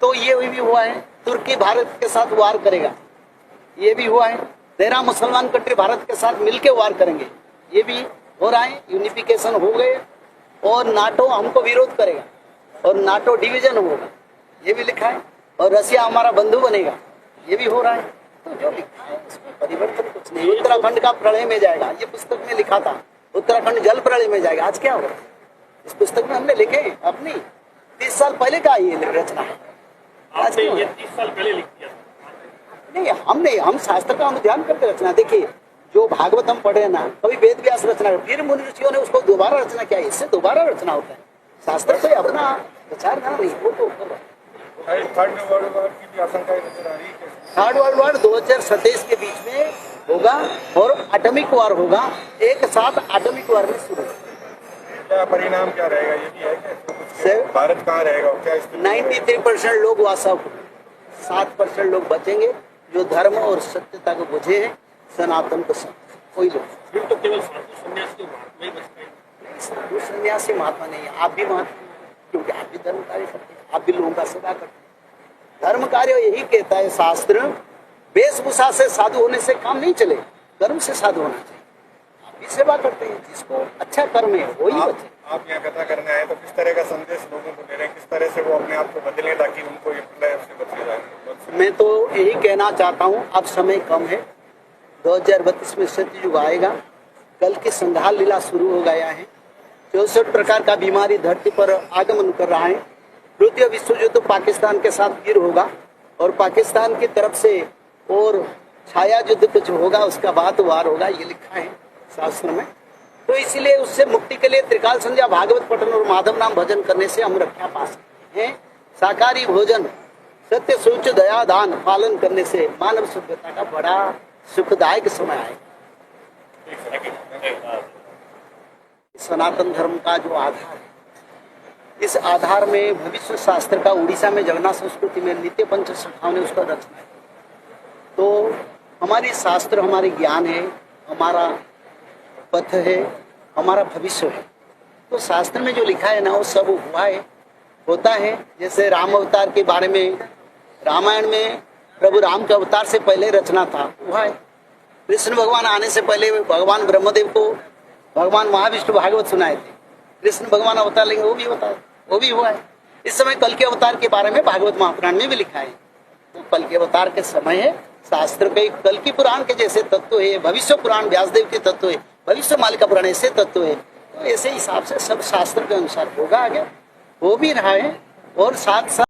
तो ये भी हुआ है, तुर्की भारत के साथ वार करेगा, ये भी हुआ है। 13 मुसलमान कंट्री भारत के साथ मिलकर वार करेंगे, ये भी हो रहा है। यूनिफिकेशन हो गए और नाटो हमको विरोध करेगा और नाटो डिवीजन होगा, ये भी लिखा है। और रसिया हमारा बंधु बनेगा, ये भी हो रहा है। तो जो लिखा है इसमें परिवर्तन कुछ नहीं। उत्तराखंड का प्रलय में जाएगा, ये पुस्तक में लिखा था, उत्तराखंड जल प्रलय में जाएगा। आज क्या हो रहा है? इस पुस्तक में हमने लिखे अपनी 30 साल पहले का ये रचना है। आज ये 30 साल पहले लिख दिया नहीं, हम शास्त्र का अनुध्यान करके रचना। देखिए, जो भागवत हम पढ़े ना, कभी वेद व्यास रचना, फिर मुनि ऋषियों ने उसको दोबारा रचना किया, इससे दोबारा रचना होता है। शास्त्र तो अपना विचारधारा नहीं, वो तो थर्ड वर्ल्ड वॉर की भी आशंका नजर आ रही है। थर्ड वर्ल्ड वॉर 2027 के बीच में होगा और एटॉमिक वार होगा, एक साथ एटॉमिक वार में शुरू। क्या परिणाम क्या रहेगा, ये भी है कि भारत कहाँ रहेगा क्या? 93% लोग वास्तव, 7% लोग बचेंगे जो धर्म और सत्यता को बुझे हैं, सनातन को समझे। कोई लोग फिर तो केवल साधु सन्यासी के महात्मा ही बच पाएंगे। साधु सन्यासी महात्मा नहीं है, आप भी महात्मा, क्योंकि आप भी धर्म कार्य करते हैं, आप भी लोगों का सेवा करते हैं। धर्म कार्य यही कहता है शास्त्र, वेशभूषा से साधु होने से काम नहीं चले, कर्म से साधु होना चाहिए। आप भी सेवा करते हैं, जिसको अच्छा कर्म है वही बचे। आप यहाँ कथा करने आए तो किस तरह का संदेश लोगों को दे रहे हैं, किस तरह से वो अपने आप को बदले ताकि उनको ये प्रलय से बचे जाए? मैं तो यही कहना चाहता हूँ, अब समय कम है, 2032 में सत्ययुग आएगा। कल की संहार लीला शुरू हो गया है। 64 प्रकार का बीमारी धरती पर आगमन कर रहा है। तृतीय विश्व युद्ध पाकिस्तान के साथ फिर होगा और पाकिस्तान की तरफ से और छाया युद्ध कुछ होगा, उसका बाद वार होगा, ये लिखा है शास्त्र में। तो इसीलिए उससे मुक्ति के लिए त्रिकाल संध्या, भागवत पठन और माधव नाम भजन करने से हम रक्षा पा सकते हैं। शाकाहारी भोजन, सत्य सूच दया दान पालन करने से मानव सभ्यता का बड़ा सुखदायक समय आएगा। सनातन धर्म का जो आधार है, इस आधार में भविष्य शास्त्र का उड़ीसा में जगन्नाथ संस्कृति में नित्य पंच शाखाओं ने उसका रचना है। तो हमारी शास्त्र हमारे ज्ञान है, हमारा पथ है, हमारा भविष्य है। तो शास्त्र में जो लिखा है ना, वो सब हुआ है, होता है। जैसे राम अवतार के बारे में रामायण में प्रभु राम के अवतार से पहले रचना था, हुआ है। कृष्ण भगवान आने से पहले भगवान ब्रह्मदेव को भगवान महाविष्णु भागवत सुनाए थे। कृष्ण भगवान अवतार लेंगे, वो भी होता है, वो भी हुआ है। इस समय कल के अवतार के बारे में भागवत महापुराण में भी लिखा है। तो कल के अवतार के समय है, शास्त्र के कल की पुराण के जैसे तत्व है, भविष्य पुराण व्यासदेव के तत्व है, भविष्य मालिका पुराण ऐसे तत्व है। तो ऐसे हिसाब से सब शास्त्र के अनुसार होगा, आगे हो भी रहा है। और साथ साथ